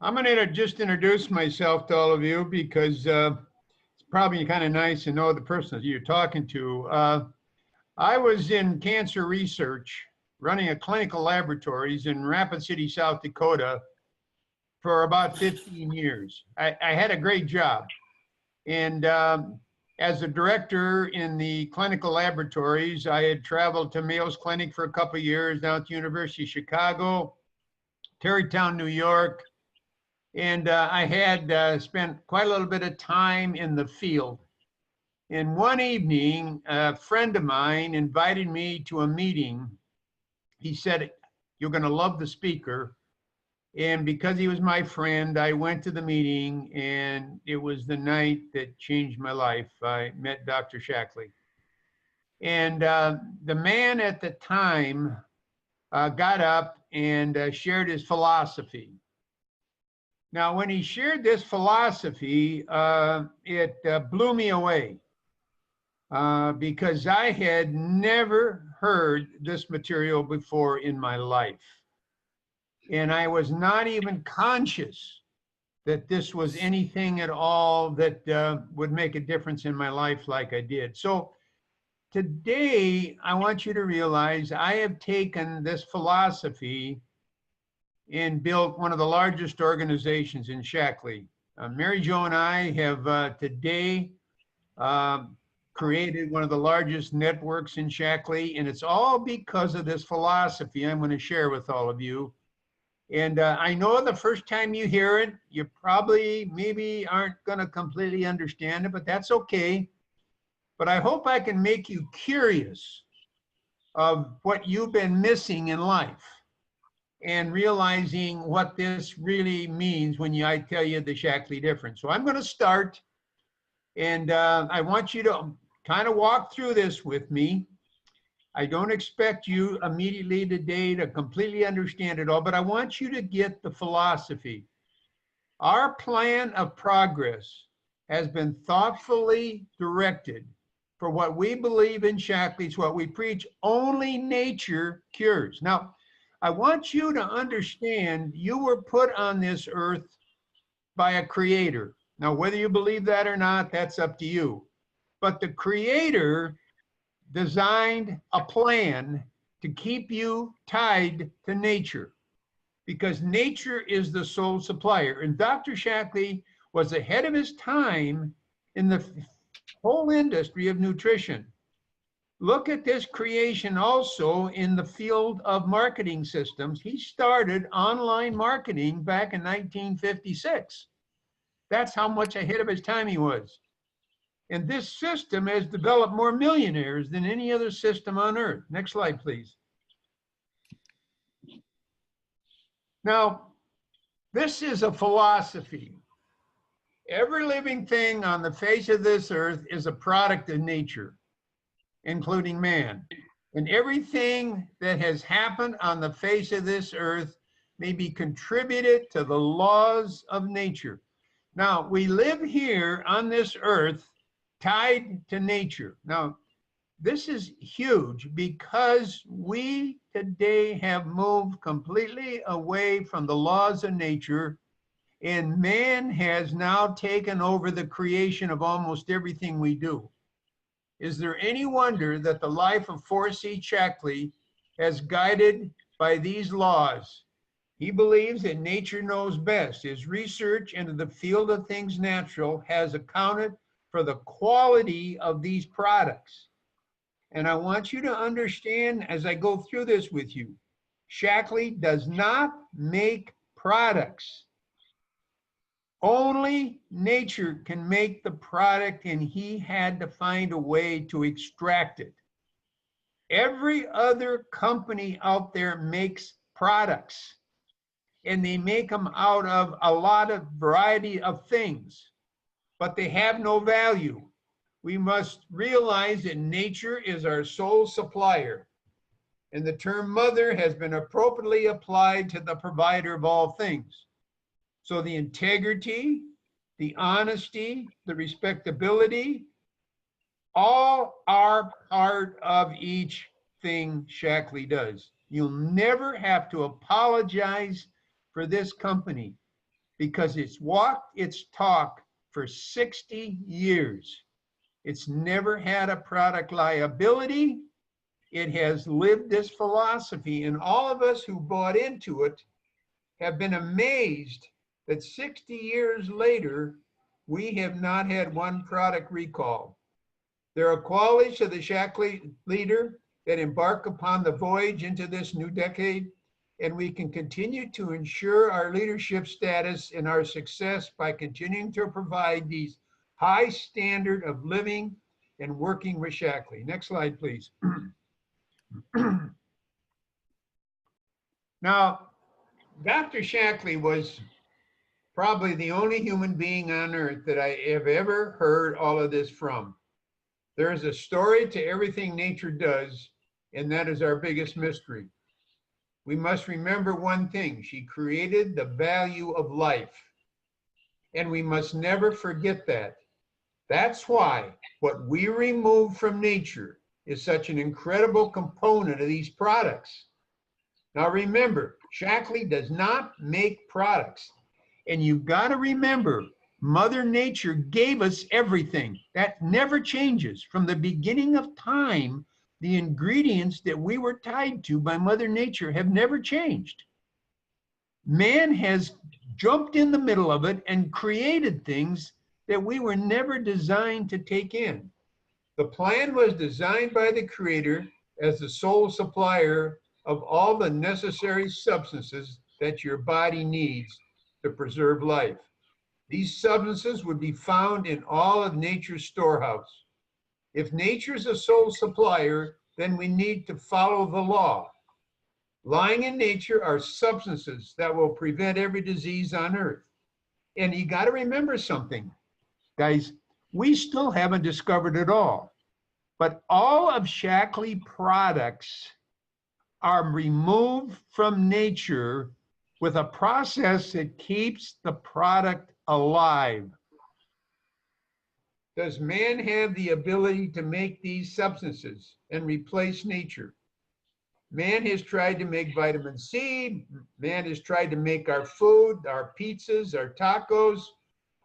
I'm going to just introduce myself to all of you because it's probably kind of nice to know the person that you're talking to. I was in cancer research, running a clinical laboratories in Rapid City, South Dakota for about 15 years. I had a great job. And as a director in the clinical laboratories, I had traveled to Mayo's Clinic for a couple of years, down at the University of Chicago, Tarrytown, New York. And I had spent quite a little bit of time in the field. And one evening, a friend of mine invited me to a meeting. He said, "You're going to love the speaker." And because he was my friend, I went to the meeting, and it was the night that changed my life. I met Dr. Shackley. And the man at the time got up and shared his philosophy. Now, when he shared this philosophy, it blew me away because I had never heard this material before in my life. And I was not even conscious that this was anything at all that would make a difference in my life like I did. So today, I want you to realize I have taken this philosophy and built one of the largest organizations in Shackley. Mary Jo and I have today created one of the largest networks in Shackley, and it's all because of this philosophy I'm going to share with all of you. And I know the first time you hear it, you probably maybe aren't going to completely understand it, but that's okay. But I hope I can make you curious of what you've been missing in life and realizing what this really means when I tell you the Shackley difference. So I'm going to start, and I want you to kind of walk through this with me. I don't expect you immediately today to completely understand it all, but I want you to get the philosophy. Our plan of progress has been thoughtfully directed for what we believe in Shackley. It's what we preach. Only nature cures. Now, I want you to understand you were put on this earth by a creator. Now, whether you believe that or not, that's up to you. But the creator designed a plan to keep you tied to nature because nature is the sole supplier. And Dr. Shackley was ahead of his time in the whole industry of nutrition. Look at this creation also in the field of marketing systems. He started online marketing back in 1956. That's how much ahead of his time he was. And this system has developed more millionaires than any other system on earth. Next slide, please. Now, this is a philosophy. Every living thing on the face of this earth is a product of nature, including man. And everything that has happened on the face of this earth may be contributed to the laws of nature. Now, we live here on this earth tied to nature. Now, this is huge because we today have moved completely away from the laws of nature, and man has now taken over the creation of almost everything we do. Is there any wonder that the life of 4C Shackley has guided by these laws? He believes that nature knows best. His research into the field of things natural has accounted for the quality of these products. And I want you to understand as I go through this with you, Shackley does not make products. Only nature can make the product, and he had to find a way to extract it. Every other company out there makes products, and they make them out of a lot of variety of things, but they have no value. We must realize that nature is our sole supplier, and the term mother has been appropriately applied to the provider of all things. So the integrity, the honesty, the respectability, all are part of each thing Shackley does. You'll never have to apologize for this company. because it's walked its talk for 60 years. It's never had a product liability. It has lived this philosophy, and all of us who bought into it have been amazed that 60 years later, we have not had one product recall. There are qualities of the Shaklee leader that embark upon the voyage into this new decade, and we can continue to ensure our leadership status and our success by continuing to provide these high standard of living and working with Shaklee. Next slide, please. Now, Dr. Shaklee was probably the only human being on earth that I have ever heard all of this from. There is a story to everything nature does, and that is our biggest mystery. We must remember one thing: she created the value of life, and we must never forget that. That's why what we remove from nature is such an incredible component of these products. Now remember, Shaklee does not make products. And you've got to remember, Mother Nature gave us everything. That never changes. From the beginning of time, the ingredients that we were tied to by Mother Nature have never changed. Man has jumped in the middle of it and created things that we were never designed to take in. The plan was designed by the Creator as the sole supplier of all the necessary substances that your body needs to preserve life. These substances would be found in all of nature's storehouse. If nature is a sole supplier, then we need to follow the law. Lying in nature are substances that will prevent every disease on earth. And you got to remember something, guys, we still haven't discovered it all, but all of Shaklee products are removed from nature with a process that keeps the product alive. Does man have the ability to make these substances and replace nature? Man has tried to make vitamin C. Man has tried to make our food, our pizzas, our tacos.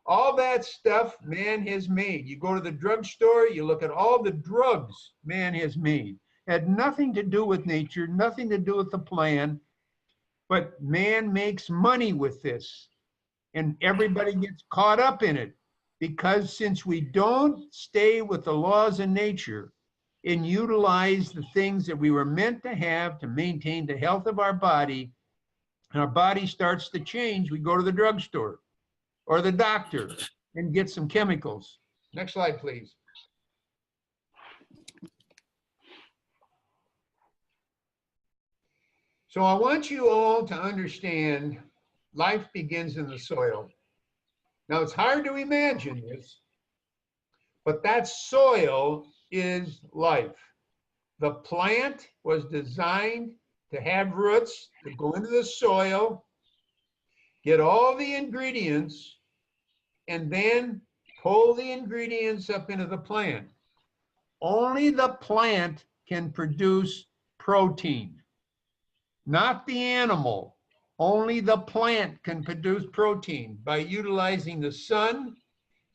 All that stuff man has made. You go to the drugstore, you look at all the drugs man has made. Had nothing to do with nature, nothing to do with the plan. But man makes money with this, and everybody gets caught up in it, because since we don't stay with the laws of nature and utilize the things that we were meant to have to maintain the health of our body, and our body starts to change, we go to the drugstore or the doctor and get some chemicals. Next slide, please. So I want you all to understand life begins in the soil. Now it's hard to imagine this, but that soil is life. The plant was designed to have roots, to go into the soil, get all the ingredients, and then pull the ingredients up into the plant. Only the plant can produce protein. Not the animal. Only the plant can produce protein by utilizing the sun,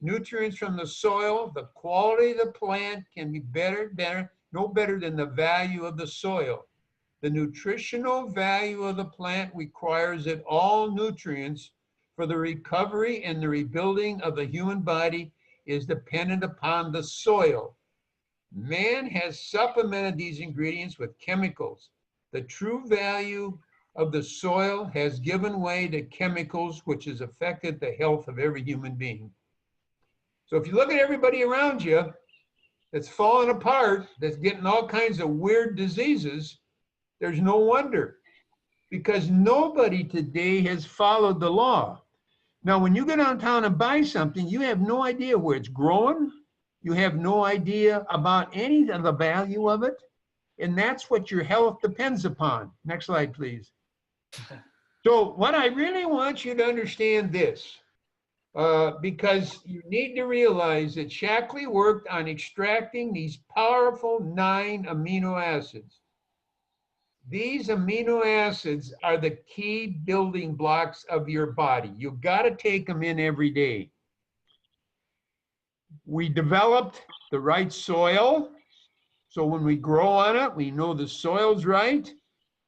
nutrients from the soil. The quality of the plant can be no better than the value of the soil. The nutritional value of the plant requires that all nutrients for the recovery and the rebuilding of the human body is dependent upon the soil. Man has supplemented these ingredients with chemicals. The true value of the soil has given way to chemicals, which has affected the health of every human being. So if you look at everybody around you that's falling apart, that's getting all kinds of weird diseases, there's no wonder, because nobody today has followed the law. Now, when you go downtown and buy something, you have no idea where it's growing. You have no idea about any of the value of it. And that's what your health depends upon. Next slide, please. So what I really want you to understand this, because you need to realize that Shaklee worked on extracting these powerful 9 amino acids. These amino acids are the key building blocks of your body. You've got to take them in every day. We developed the right soil. So when we grow on it, we know the soil's right.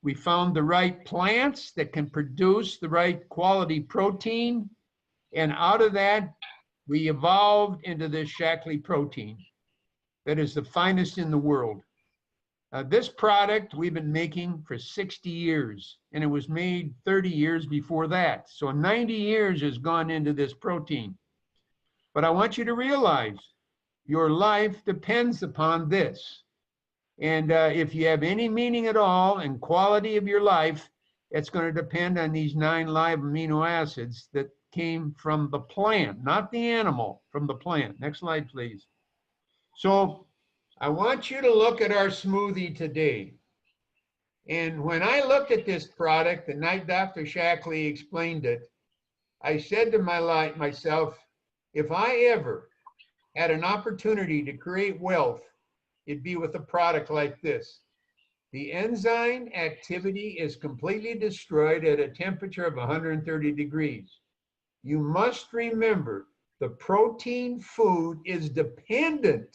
We found the right plants that can produce the right quality protein. And out of that, we evolved into this Shaklee protein that is the finest in the world. This product we've been making for 60 years, and it was made 30 years before that. So 90 years has gone into this protein. But I want you to realize your life depends upon this. And if you have any meaning at all and quality of your life, it's going to depend on these 9 live amino acids that came from the plant, not the animal, from the plant. Next slide, please. So I want you to look at our smoothie today. And when I looked at this product, the night Dr. Shaklee explained it, I said to myself, if I ever had an opportunity to create wealth, it'd be with a product like this. The enzyme activity is completely destroyed at a temperature of 130 degrees. You must remember the protein food is dependent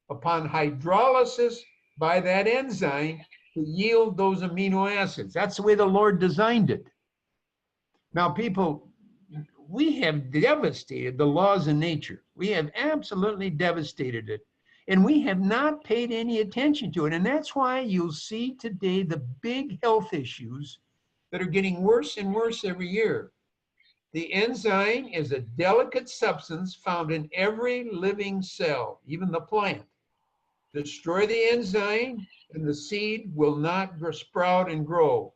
upon hydrolysis by that enzyme to yield those amino acids. That's the way the Lord designed it. Now, people, we have devastated the laws of nature. We have absolutely devastated it. And we have not paid any attention to it. And that's why you'll see today the big health issues that are getting worse and worse every year. The enzyme is a delicate substance found in every living cell, even the plant. Destroy the enzyme and the seed will not sprout and grow.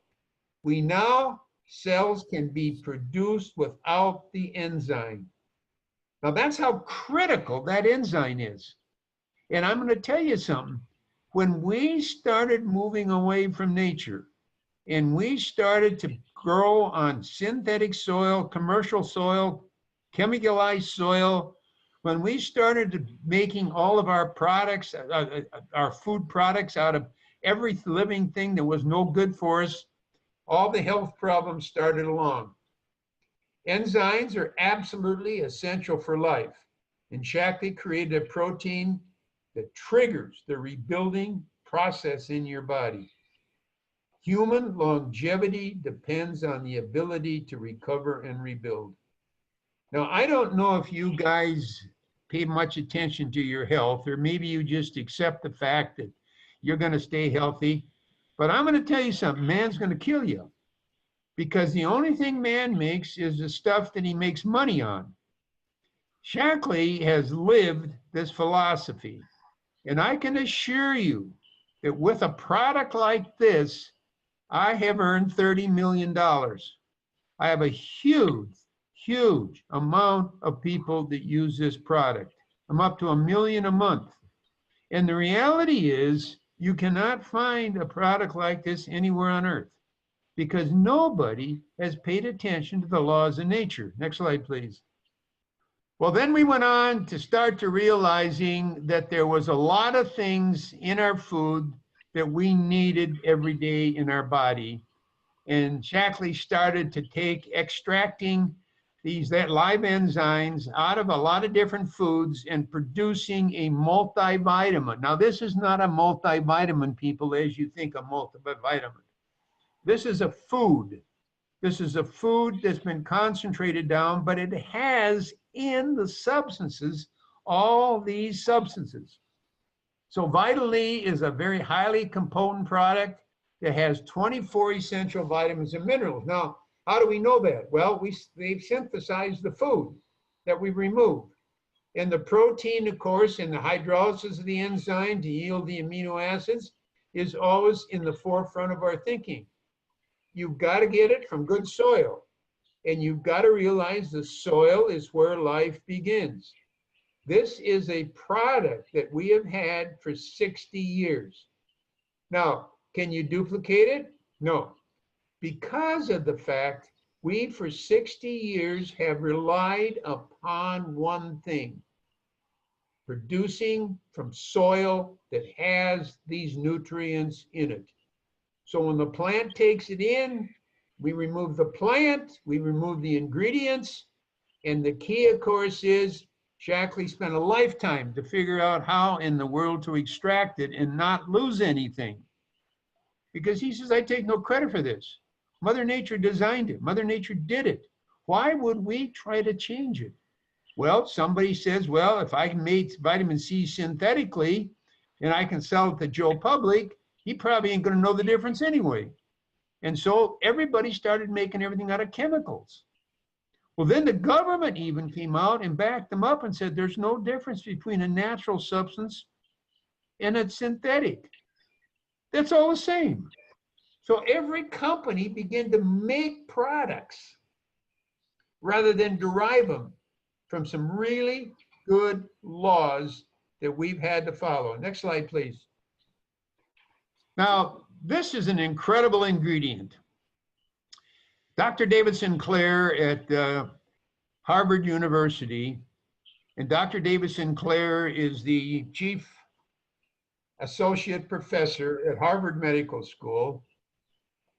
We now, cells can be produced without the enzyme. Now that's how critical that enzyme is. And I'm going to tell you something. When we started moving away from nature and we started to grow on synthetic soil, commercial soil, chemicalized soil, when we started making all of our products, our food products out of every living thing that was no good for us, all the health problems started along. Enzymes are absolutely essential for life. And Shaklee created a protein that triggers the rebuilding process in your body. Human longevity depends on the ability to recover and rebuild. Now, I don't know if you guys pay much attention to your health, or maybe you just accept the fact that you're going to stay healthy. But I'm going to tell you something, man's going to kill you. Because the only thing man makes is the stuff that he makes money on. Shaklee has lived this philosophy. And I can assure you that with a product like this, I have earned $30 million. I have a huge, huge amount of people that use this product. I'm up to 1 million a month. And the reality is, you cannot find a product like this anywhere on earth because nobody has paid attention to the laws of nature. Next slide, please. Well, then we went on to start to realizing that there was a lot of things in our food that we needed every day in our body. And Shaklee started to take extracting that live enzymes out of a lot of different foods and producing a multivitamin. Now, this is not a multivitamin, people, as you think a multivitamin. This is a food. This is a food that's been concentrated down, but it has in the substances all these substances. So Vital E is a very highly component product that has 24 essential vitamins and minerals. Now, how do we know that? Well, they've synthesized the food that we removed. And the protein, of course, and the hydrolysis of the enzyme to yield the amino acids is always in the forefront of our thinking. You've got to get it from good soil. And you've got to realize the soil is where life begins. This is a product that we have had for 60 years. Now, can you duplicate it? No. Because of the fact we for 60 years have relied upon one thing, producing from soil that has these nutrients in it. So when the plant takes it in, we remove the plant, we remove the ingredients, and the key, of course, is Shackley spent a lifetime to figure out how in the world to extract it and not lose anything. Because he says, I take no credit for this. Mother Nature designed it. Mother Nature did it. Why would we try to change it? Well, somebody says, well, if I can make vitamin C synthetically and I can sell it to Joe Public, he probably ain't going to know the difference anyway. And so everybody started making everything out of chemicals. Well, then the government even came out and backed them up and said there's no difference between a natural substance and a synthetic. That's all the same. So every company began to make products rather than derive them from some really good laws that we've had to follow. Next slide, please. Now, this is an incredible ingredient. Dr. David Sinclair at Harvard University, and Dr. David Sinclair is the chief associate professor at Harvard Medical School.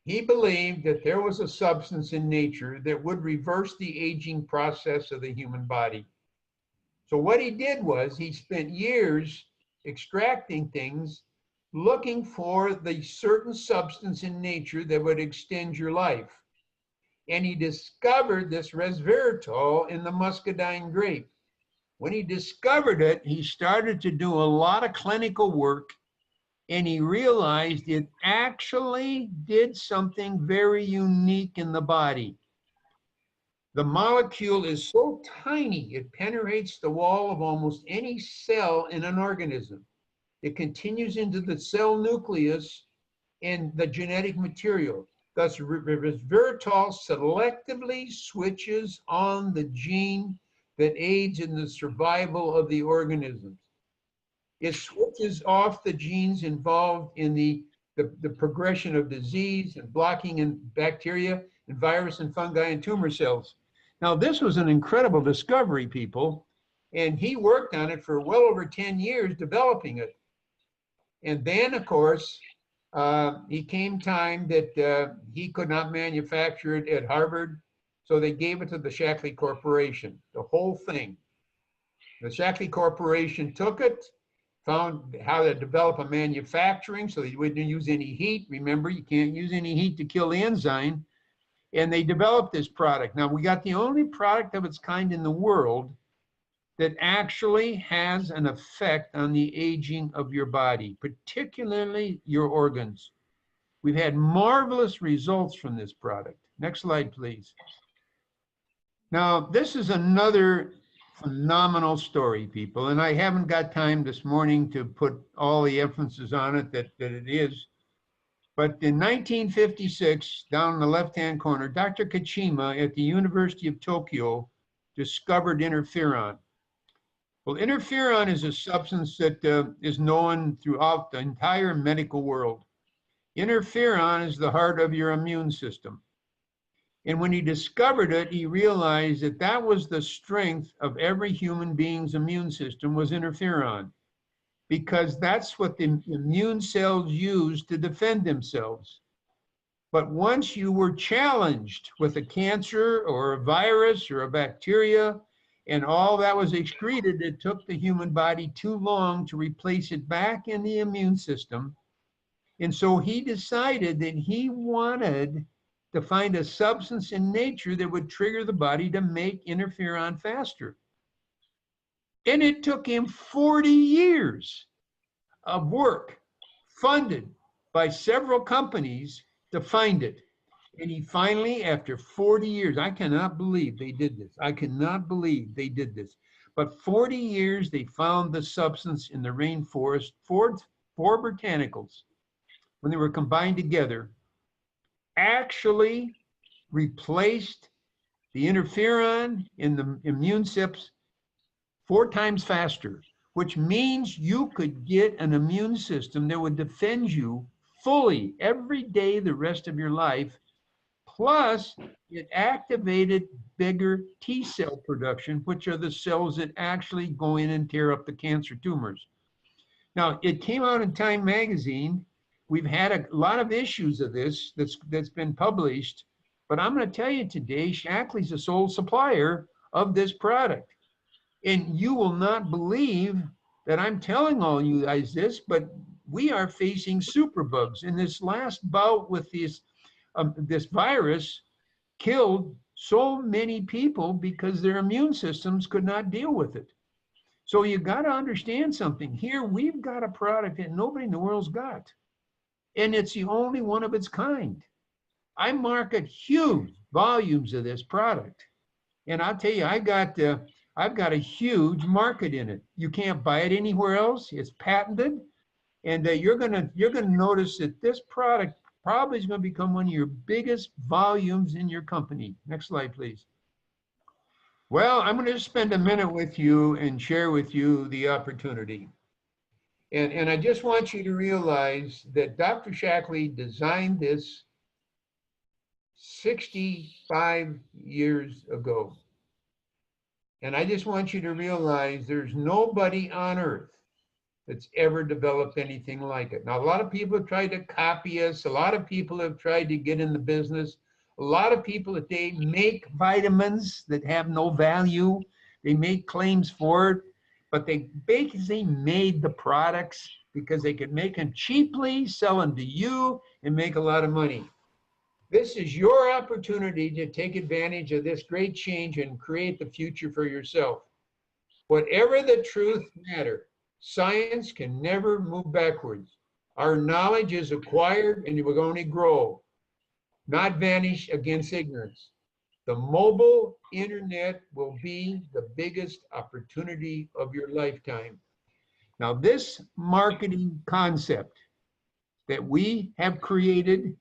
He believed that there was a substance in nature that would reverse the aging process of the human body. So what he did was he spent years extracting things, looking for the certain substance in nature that would extend your life. And he discovered this resveratrol in the muscadine grape. When he discovered it, he started to do a lot of clinical work, and he realized it actually did something very unique in the body. The molecule is so tiny, it penetrates the wall of almost any cell in an organism. It continues into the cell nucleus and the genetic material. Thus, resveratrol selectively switches on the gene that aids in the survival of the organisms. It switches off the genes involved in the progression of disease and blocking in bacteria and virus and fungi and tumor cells. Now, this was an incredible discovery, people, and he worked on it for well over 10 years developing it. And then, of course, it came time that he could not manufacture it at Harvard, so they gave it to the Shackley Corporation, the whole thing. The Shackley Corporation took it, found how to develop a manufacturing so they wouldn't use any heat. Remember, you can't use any heat to kill the enzyme. And they developed this product. Now, we got the only product of its kind in the world that actually has an effect on the aging of your body, particularly your organs. We've had marvelous results from this product. Next slide, please. Now, this is another phenomenal story, people, and I haven't got time this morning to put all the emphasis on it that it is. But in 1956, down in the left-hand corner, Dr. Kachima at the University of Tokyo discovered interferon. Well, interferon is a substance that is known throughout the entire medical world. Interferon is the heart of your immune system. And when he discovered it, he realized that that was the strength of every human being's immune system was interferon, because that's what the immune cells use to defend themselves. But once you were challenged with a cancer or a virus or a bacteria, and all that was excreted, it took the human body too long to replace it back in the immune system. And so he decided that he wanted to find a substance in nature that would trigger the body to make interferon faster. And it took him 40 years of work funded by several companies to find it. And he finally, after 40 years, I cannot believe they did this. I cannot believe they did this. But 40 years, they found the substance in the rainforest, four botanicals, when they were combined together, actually replaced the interferon in the immune cells 4 times faster, which means you could get an immune system that would defend you fully every day the rest of your life. Plus, it activated bigger T cell production, which are the cells that actually go in and tear up the cancer tumors. Now, it came out in Time magazine We've had a lot of issues of this that's been published, but I'm going to tell you today, Shaklee's the sole supplier of this product. And you will not believe that I'm telling all you guys this, but we are facing superbugs. In this last bout with this virus killed so many people because their immune systems could not deal with it. So you got to understand something. Here we've got a product that nobody in the world's got. And it's the only one of its kind. I market huge volumes of this product. And I'll tell you, I've got a huge market in it. You can't buy it anywhere else. It's patented. And you're gonna notice that this product probably is going to become one of your biggest volumes in your company. Next slide, please. Well, I'm going to spend a minute with you and share with you the opportunity. And I just want you to realize that Dr. Shaklee designed this 65 years ago. And I just want you to realize there's nobody on earth that's ever developed anything like it. Now, a lot of people have tried to copy us. A lot of people have tried to get in the business. A lot of people today make vitamins that have no value. They make claims for it, but they basically made the products because they could make them cheaply, sell them to you, and make a lot of money. This is your opportunity to take advantage of this great change and create the future for yourself. Whatever the truth matter, science can never move backwards. Our knowledge is acquired and it will only grow, not vanish against ignorance. The mobile internet will be the biggest opportunity of your lifetime. Now, this marketing concept that we have created,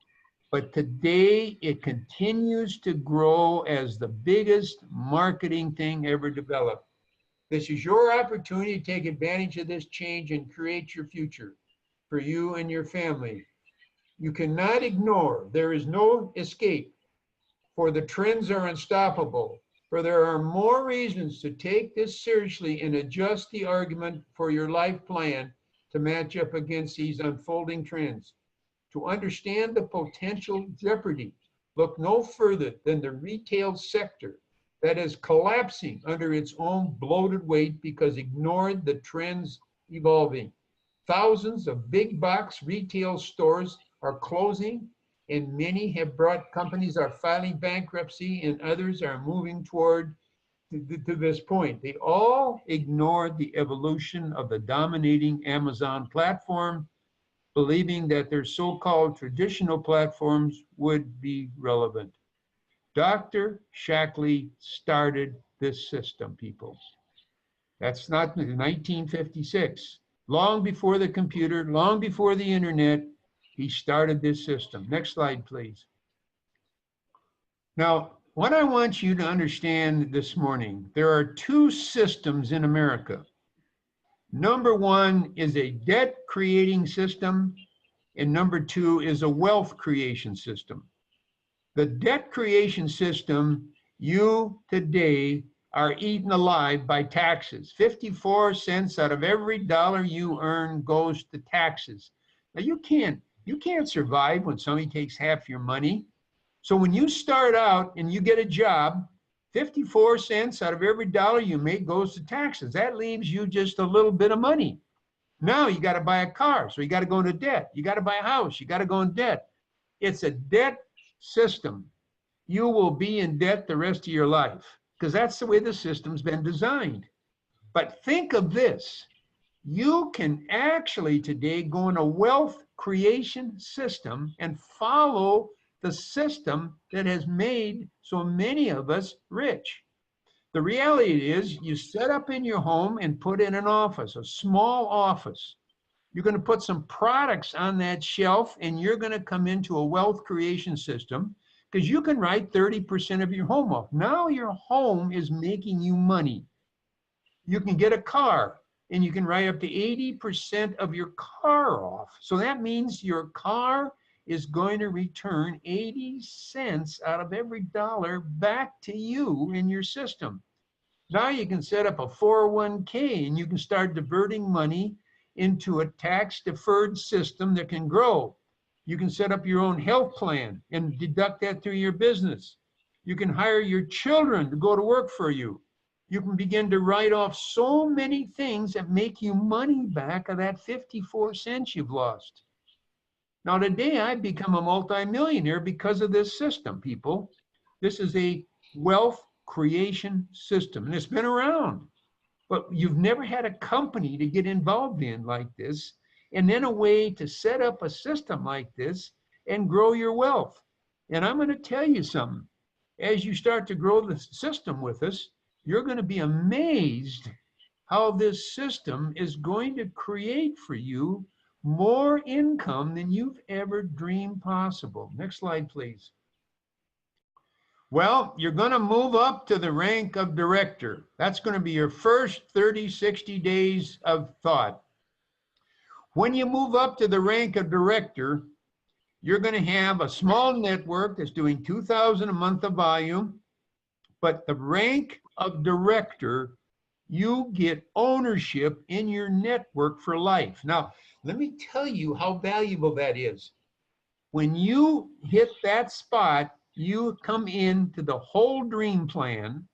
but today it continues to grow as the biggest marketing thing ever developed. This is your opportunity to take advantage of this change and create your future for you and your family. You cannot ignore, there is no escape, for the trends are unstoppable, for there are more reasons to take this seriously and adjust the argument for your life plan to match up against these unfolding trends. To understand the potential jeopardy, look no further than the retail sector that is collapsing under its own bloated weight because ignored the trends evolving. Thousands of big box retail stores are closing, and many companies are filing bankruptcy, and others are moving toward to this point. They all ignored the evolution of the dominating Amazon platform, believing that their so-called traditional platforms would be relevant. Dr. Shaklee started this system, people. That's not 1956. Long before the computer, long before the internet, he started this system. Next slide, please. Now, what I want you to understand this morning, there are two systems in America. Number one is a debt creating system, and number two is a wealth creation system. The debt creation system, you today are eaten alive by taxes. 54 cents out of every dollar you earn goes to taxes. Now you can't survive when somebody takes half your money. So when you start out and you get a job, 54 cents out of every dollar you make goes to taxes. That leaves you just a little bit of money. Now you got to buy a car, so you got to go into debt. You got to buy a house, you got to go in debt. It's a debt system. You will be in debt the rest of your life because that's the way the system's been designed. But think of this. You can actually today go in a wealth creation system and follow the system that has made so many of us rich. The reality is you set up in your home and put in an office, a small office. You're going to put some products on that shelf and you're going to come into a wealth creation system because you can write 30% of your home off. Now your home is making you money. You can get a car and you can write up to 80% of your car off. So that means your car is going to return 80 cents out of every dollar back to you in your system. Now you can set up a 401k and you can start diverting money into a tax-deferred system that can grow. You can set up your own health plan and deduct that through your business. You can hire your children to go to work for you. You can begin to write off so many things that make you money back of that 54 cents you've lost. Now today I've become a multimillionaire because of this system, people. This is a wealth creation system, and it's been around, but you've never had a company to get involved in like this, and then a way to set up a system like this and grow your wealth. And I'm going to tell you something. As you start to grow the system with us, you're going to be amazed how this system is going to create for you more income than you've ever dreamed possible. Next slide, please. Well, you're going to move up to the rank of director. That's going to be your first 30, 60 days of thought. When you move up to the rank of director, you're going to have a small network that's doing 2,000 a month of volume, but the rank of director, you get ownership in your network for life. Now, let me tell you how valuable that is. When you hit that spot, you come into the whole dream plan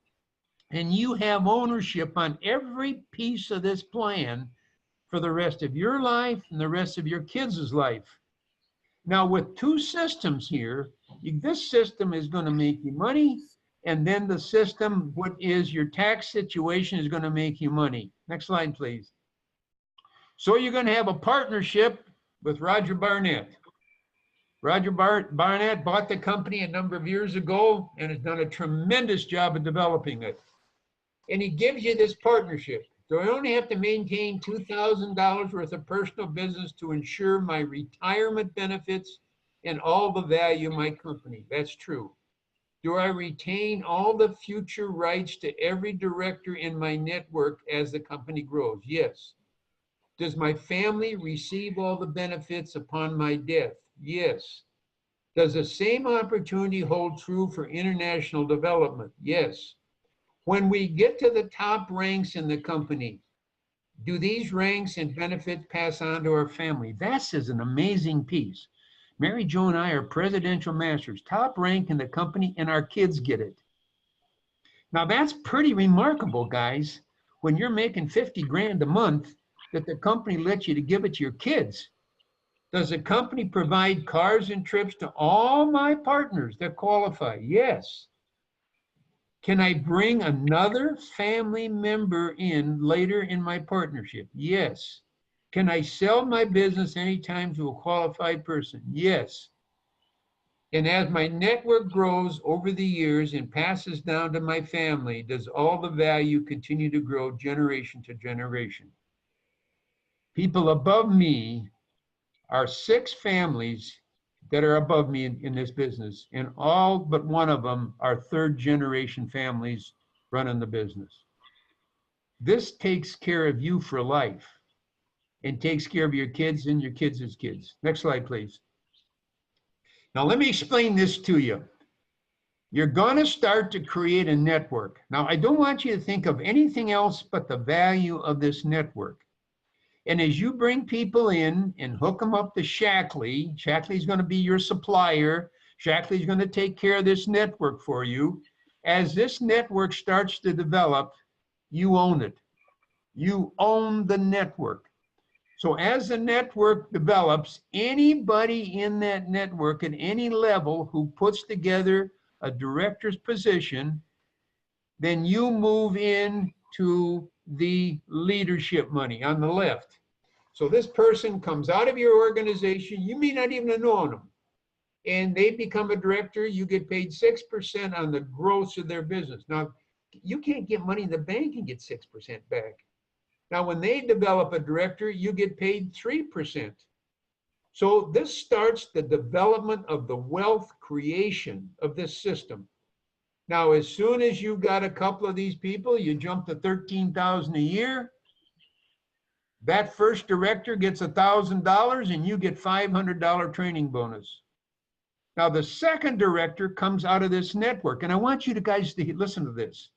and you have ownership on every piece of this plan for the rest of your life and the rest of your kids' life. Now, with two systems here, this system is going to make you money, and then the system, what is your tax situation, is going to make you money. Next slide, please. So you're going to have a partnership with Roger Barnett. Roger Barnett bought the company a number of years ago and has done a tremendous job of developing it. And he gives you this partnership. So I only have to maintain $2,000 worth of personal business to ensure my retirement benefits and all the value of my company. That's true. Do I retain all the future rights to every director in my network as the company grows? Yes. Does my family receive all the benefits upon my death? Yes. Does the same opportunity hold true for international development? Yes. When we get to the top ranks in the company, do these ranks and benefits pass on to our family? This is an amazing piece. Mary Jo and I are presidential masters, top rank in the company, and our kids get it. Now that's pretty remarkable, guys, when you're making 50 grand a month, that the company lets you to give it to your kids. Does the company provide cars and trips to all my partners that qualify? Yes. Can I bring another family member in later in my partnership? Yes. Can I sell my business anytime to a qualified person? Yes. And as my network grows over the years and passes down to my family, does all the value continue to grow generation to generation? People above me are 6 families that are above me in this business, and all but one of them are 3rd generation families running the business. This takes care of you for life and takes care of your kids and your kids' kids. Next slide, please. Now, let me explain this to you. You're going to start to create a network. Now, I don't want you to think of anything else but the value of this network. And as you bring people in and hook them up to Shackley, Shackley's going to be your supplier. Shackley's going to take care of this network for you. As this network starts to develop, you own it. You own the network. So as the network develops, anybody in that network at any level who puts together a director's position, then you move into the leadership money on the left. So this person comes out of your organization, you may not even have known them, and they become a director, you get paid 6% on the gross of their business. Now, you can't get money in the bank and get 6% back. Now, when they develop a director, you get paid 3%. So this starts the development of the wealth creation of this system. Now, as soon as you've got a couple of these people, you jump to $13,000 a year. That first director gets $1,000 and you get $500 training bonus. Now, the second director comes out of this network, and I want you guys to listen to this.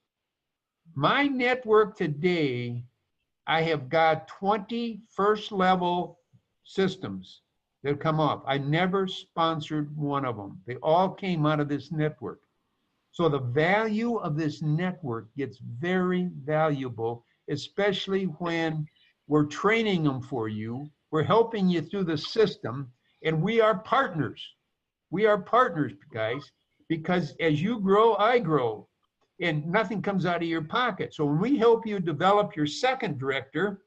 My network today, I have got 20 first level systems. that come off. I never sponsored one of them. They all came out of this network. So the value of this network gets very valuable, especially when we're training them for you. We're helping you through the system, and we are partners. We are partners, guys, because as you grow, I grow, and nothing comes out of your pocket. So when we help you develop your second director,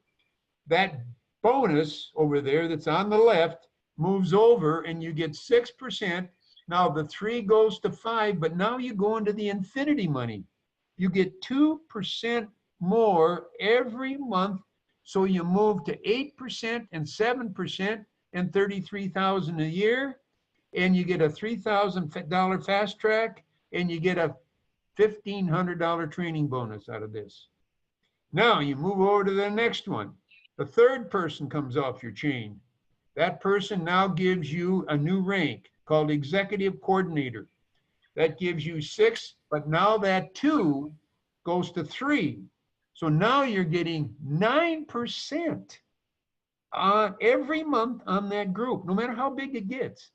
that bonus over there that's on the left moves over and you get 6%. Now the 3 goes to 5, but now you go into the infinity money. You get 2% more every month. So you move to 8% and 7% and 33,000 a year. And you get a $3,000 fast track, and you get a $1,500 training bonus out of this. Now you move over to the next one. The third person comes off your chain. That person now gives you a new rank called executive coordinator. That gives you 6, but now that 2 goes to 3. So now you're getting 9% on every month on that group, no matter how big it gets.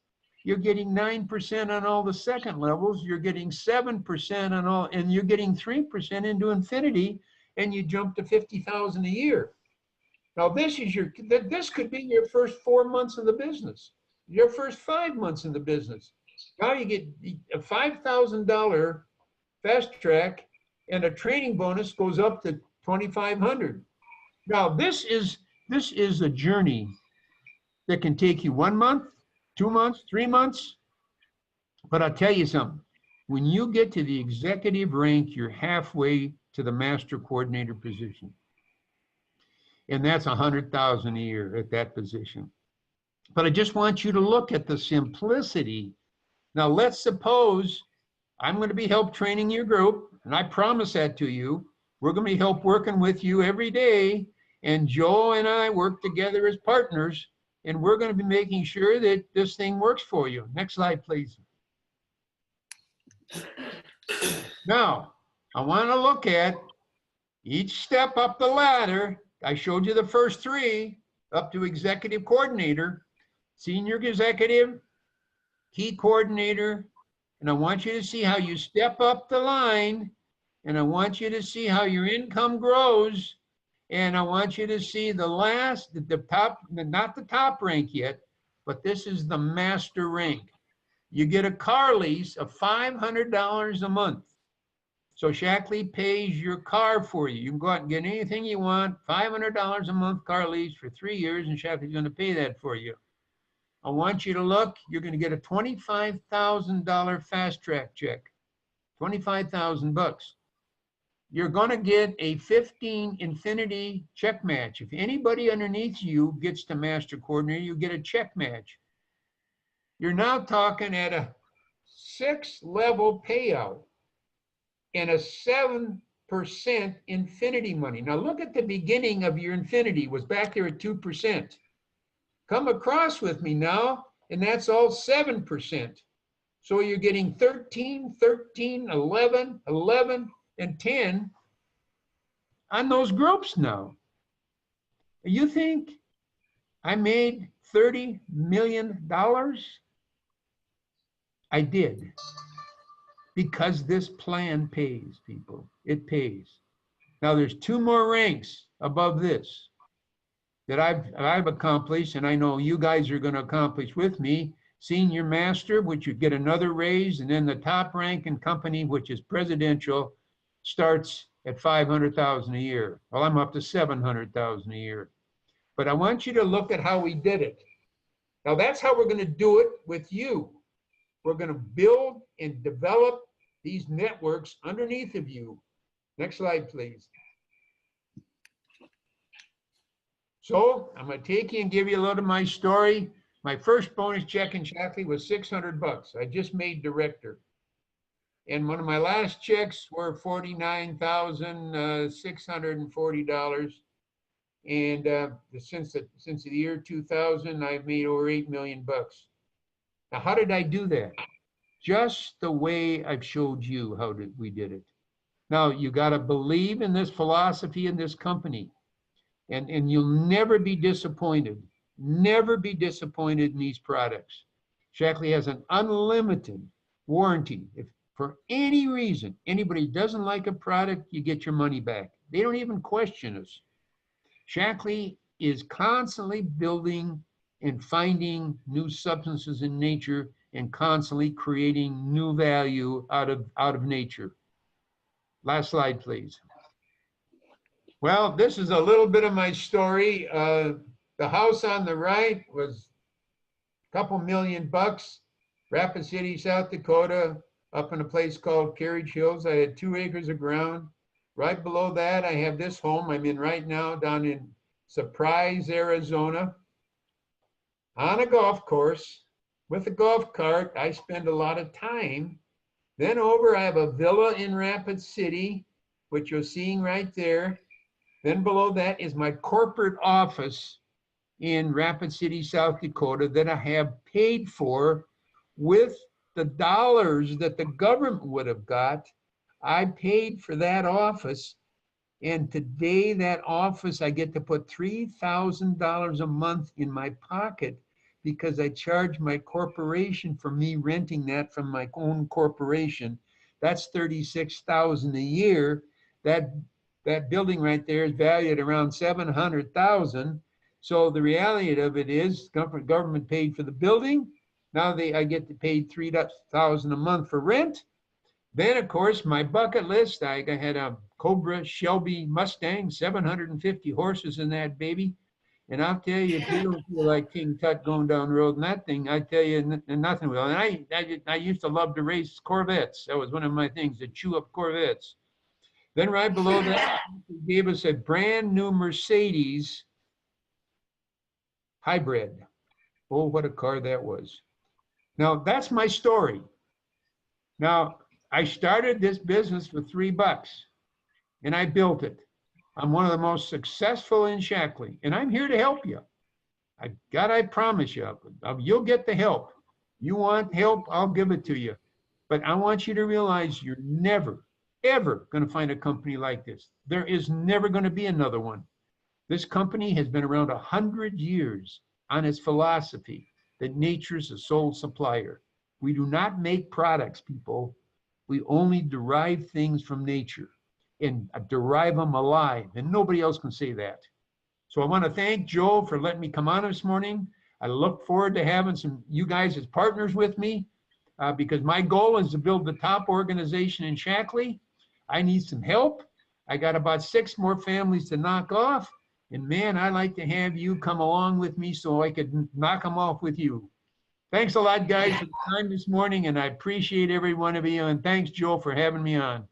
You're getting 9% on all the second levels. You're getting 7% on all, and you're getting 3% into infinity, and you jump to 50,000 a year. Now this could be your first 4 months in the business, your first 5 months in the business. Now you get a $5,000 fast track, and a training bonus goes up to 2,500. Now this is a journey that can take you 1 month, 2 months, 3 months. But I'll tell you something, when you get to the executive rank, you're halfway to the master coordinator position. And that's 100,000 a year at that position. But I just want you to look at the simplicity. Now let's suppose I'm going to be help training your group, and I promise that to you. We're going to be help working with you every day, and Joe and I work together as partners, and we're going to be making sure that this thing works for you. Next slide, please. Now, I want to look at each step up the ladder. I showed you the first 3 up to executive coordinator, senior executive, key coordinator, and I want you to see how you step up the line, and I want you to see how your income grows, and I want you to see the top, not the top rank yet, but this is the master rank. You get a car lease of $500 a month. So Shackley pays your car for you. You can go out and get anything you want, $500 a month car lease for 3 years, and Shackley's going to pay that for you. I want you to look, you're going to get a $25,000 fast track check, 25,000 bucks. You're going to get a 15 infinity check match. If anybody underneath you gets to master coordinator, you get a check match. You're now talking at a 6-level payout and a 7% infinity money. Now look at the beginning of your infinity, was back there at 2%. Come across with me now, and that's all 7%. So you're getting 13, 13, 11, 11, and 10 on those groups now. You think I made $30 million? I did. Because this plan pays, people. It pays. Now there's 2 more ranks above this that I've accomplished, and I know you guys are going to accomplish with me. Senior master, which you get another raise, and then the top rank in company, which is presidential, starts at 500,000 a year. Well, I'm up to 700,000 a year. But I want you to look at how we did it. Now that's how we're going to do it with you. We're going to build and develop these networks underneath of you. Next slide, please. So I'm going to take you and give you a little of my story. My first bonus check in Shackley was 600 bucks. I just made director. And one of my last checks were $49,640. And since the year 2000, I've made over 8 million bucks. Now, how did I do that? Just the way I've showed you how we did it. Now, you got to believe in this philosophy in this company, and you'll never be disappointed. Never be disappointed in these products. Shackley has an unlimited warranty. If for any reason anybody doesn't like a product, you get your money back. They don't even question us. Shackley is constantly building and finding new substances in nature and constantly creating new value out of nature. Last slide, please. Well, this is a little bit of my story. The house on the right was a couple $1 million, Rapid City, South Dakota, up in a place called Carriage Hills. I had 2 acres of ground. Right below that, I have this home I'm in right now down in Surprise, Arizona, on a golf course with a golf cart. I spend a lot of time. Then over, I have a villa in Rapid City, which you're seeing right there. Then below that is my corporate office in Rapid City, South Dakota, that I have paid for with the dollars that the government would have got. I paid for that office. And today that office, I get to put $3,000 a month in my pocket because I charge my corporation for me renting that from my own corporation. That's $36,000 a year. That building right there is valued around $700,000. So the reality of it is, government paid for the building. Now I get to pay $3,000 a month for rent. Then, of course, my bucket list, I had a Cobra Shelby Mustang, 750 horses in that baby. And I'll tell you, if you don't feel like King Tut going down the road in that thing, I tell you, nothing will. And I used to love to race Corvettes. That was one of my things, to chew up Corvettes. Then right below that, he gave us a brand new Mercedes hybrid. Oh, what a car that was. Now, that's my story. Now, I started this business for $3 and I built it. I'm one of the most successful in Shackley, and I'm here to help you. I promise you, you'll get the help. You want help, I'll give it to you. But I want you to realize you're never, ever going to find a company like this. There is never going to be another one. This company has been around 100 years on its philosophy that nature's the sole supplier. We do not make products, people. We only derive things from nature and derive them alive, and nobody else can say that. So I want to thank Joe for letting me come on this morning. I look forward to having you guys as partners with me because my goal is to build the top organization in Shackley. I need some help. I got about 6 more families to knock off. And man, I'd like to have you come along with me so I could knock them off with you. Thanks a lot, guys, for the time this morning, and I appreciate every one of you. And thanks, Joe, for having me on.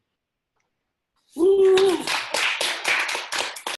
Woo!